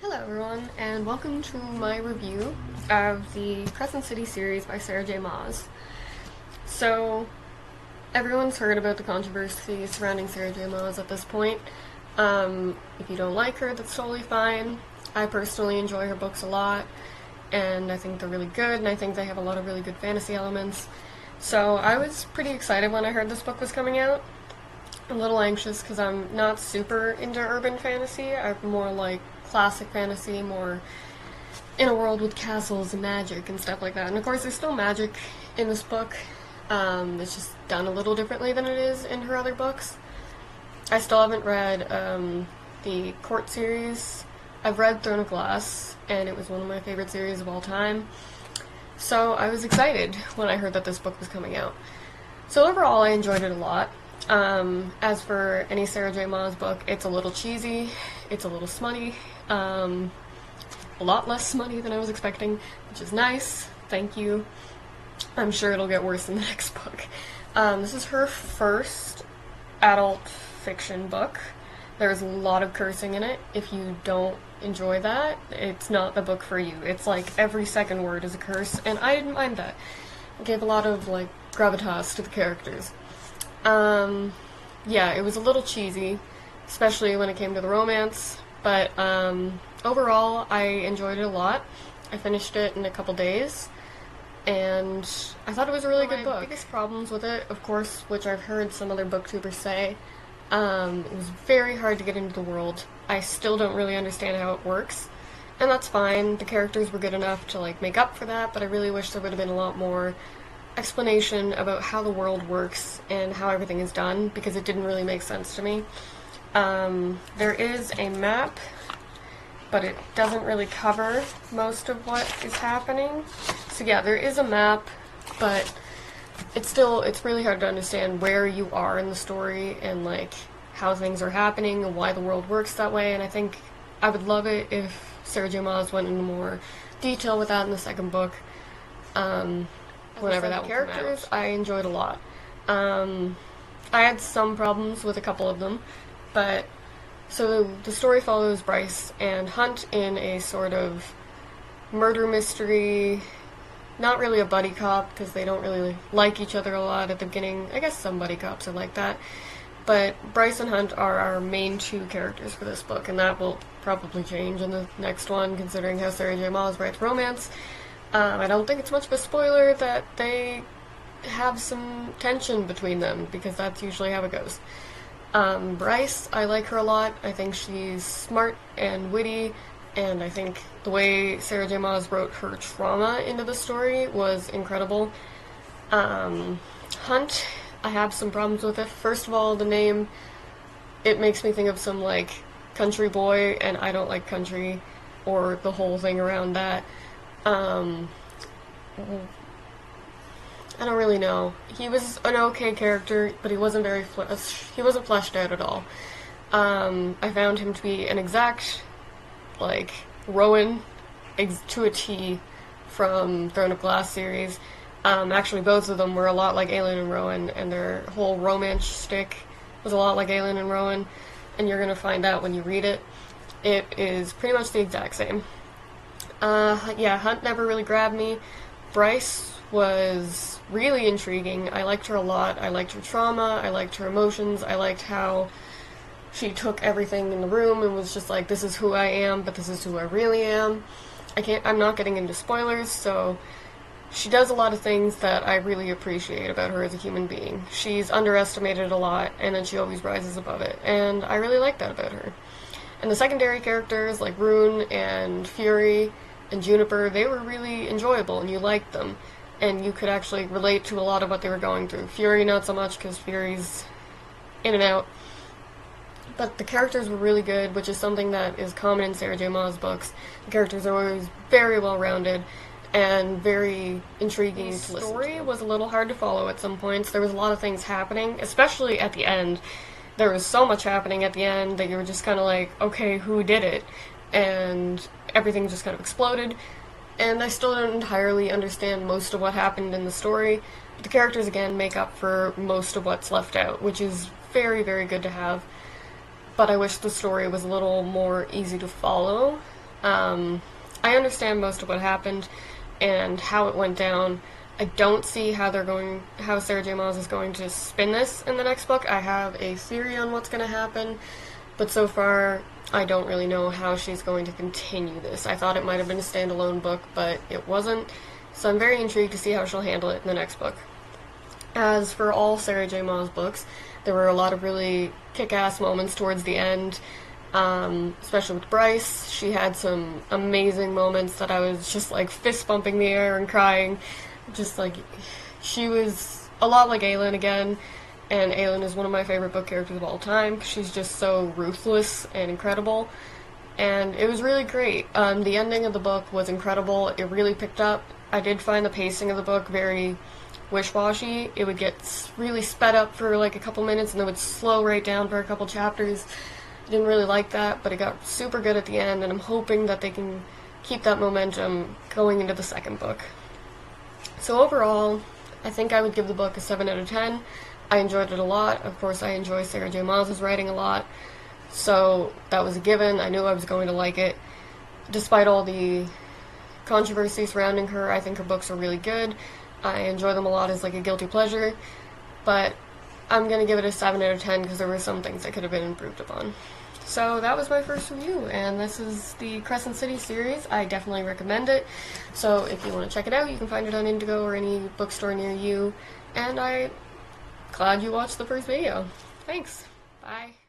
Hello everyone, and welcome to my review of the Crescent City series by Sarah J Maas. So, everyone's heard about the controversy surrounding Sarah J Maas at this point. If you don't like her, that's totally fine. I personally enjoy her books a lot, and I think they're really good, and I think they have a lot of really good fantasy elements. So I was pretty excited when I heard this book was coming out. A little anxious because I'm not super into urban fantasy. I'm more like classic fantasy, more in a world with castles and magic and stuff like that. And of course there's still magic in this book. It's just done a little differently than it is in her other books. I still haven't read the Court series. I've read Throne of Glass, and it was one of my favorite series of all time. So I was excited when I heard that this book was coming out. So overall I enjoyed it a lot. As for any Sarah J Maas book, it's a little cheesy, it's a little smutty, a lot less smutty than I was expecting, which is nice, thank you. I'm sure it'll get worse in the next book. This is her first adult fiction book. There's a lot of cursing in it. If you don't enjoy that, it's not the book for you. It's like every second word is a curse, and I didn't mind that. It gave a lot of like gravitas to the characters. Yeah, it was a little cheesy, especially when it came to the romance, but overall I enjoyed it a lot. I finished it in a couple days, and I thought it was a really good book. My biggest problems with it, of course, which I've heard some other booktubers say, it was very hard to get into the world. I still don't really understand how it works, and that's fine. The characters were good enough to like make up for that, but I really wish there would have been a lot more explanation about how the world works and how everything is done, because it didn't really make sense to me. There is a map, but it doesn't really cover most of what is happening. So yeah, there is a map, but it's really hard to understand where you are in the story and like how things are happening and why the world works that way, and I think I would love it if Sarah J Maas went into more detail with that in the second book. Whenever that will come out. I enjoyed a lot. I had some problems with a couple of them, but so the story follows Bryce and Hunt in a sort of murder mystery, not really a buddy cop because they don't really like each other a lot at the beginning. I guess some buddy cops are like that, but Bryce and Hunt are our main two characters for this book, and that will probably change in the next one considering how Sarah J Maas writes romance. I don't think it's much of a spoiler that they have some tension between them, because that's usually how it goes. Bryce, I like her a lot. I think she's smart and witty, and I think the way Sarah J Maas wrote her trauma into the story was incredible. Hunt, I have some problems with it. First of all, the name, it makes me think of some like country boy, and I don't like country or the whole thing around that. I don't really know. He was an okay character, but he wasn't fleshed out at all. I found him to be an exact, like, Rowan to a T from Throne of Glass series. Actually, both of them were a lot like Aelin and Rowan, and their whole romance shtick was a lot like Aelin and Rowan, and you're gonna find out when you read it. It is pretty much the exact same. Yeah, Hunt never really grabbed me. Bryce was really intriguing. I liked her a lot. I liked her trauma. I liked her emotions. I liked how she took everything in the room and was just like, this is who I am, but this is who I really am. I'm not getting into spoilers, so she does a lot of things that I really appreciate about her as a human being. She's underestimated a lot, and then she always rises above it, and I really like that about her. And the secondary characters, like Rune and Fury and Juniper, they were really enjoyable, and you liked them, and you could actually relate to a lot of what they were going through. Fury, not so much, because Fury's in and out. But the characters were really good, which is something that is common in Sarah J Maas books. The characters are always very well-rounded and very intriguing to listen to. The story was a little hard to follow at some points. There was a lot of things happening, especially at the end. There was so much happening at the end that you were just kind of like, okay, who did it? And everything just kind of exploded. And I still don't entirely understand most of what happened in the story. But the characters, again, make up for most of what's left out, which is very, very good to have. But I wish the story was a little more easy to follow. I understand most of what happened and how it went down. I don't see how Sarah J Maas is going to spin this in the next book. I have a theory on what's going to happen, but so far I don't really know how she's going to continue this. I thought it might have been a standalone book, but it wasn't, so I'm very intrigued to see how she'll handle it in the next book. As for all Sarah J Maas books, there were a lot of really kick-ass moments towards the end, especially with Bryce. She had some amazing moments that I was just like fist bumping the air and crying. Just like, she was a lot like Aelin again, and Aelin is one of my favorite book characters of all time. She's just so ruthless and incredible, and it was really great. The ending of the book was incredible. It really picked up. I did find the pacing of the book very wish-washy. It would get really sped up for like a couple minutes and then would slow right down for a couple chapters. I didn't really like that, but it got super good at the end, and I'm hoping that they can keep that momentum going into the second book. So overall, I think I would give the book a 7 out of 10. I enjoyed it a lot. Of course, I enjoy Sarah J Maas' writing a lot, so that was a given. I knew I was going to like it. Despite all the controversy surrounding her, I think her books are really good. I enjoy them a lot as like a guilty pleasure, but I'm going to give it a 7 out of 10 because there were some things that could have been improved upon. So that was my first review, and this is the Crescent City series. I definitely recommend it. So if you want to check it out, you can find it on Indigo or any bookstore near you. And I'm glad you watched the first video. Thanks. Bye.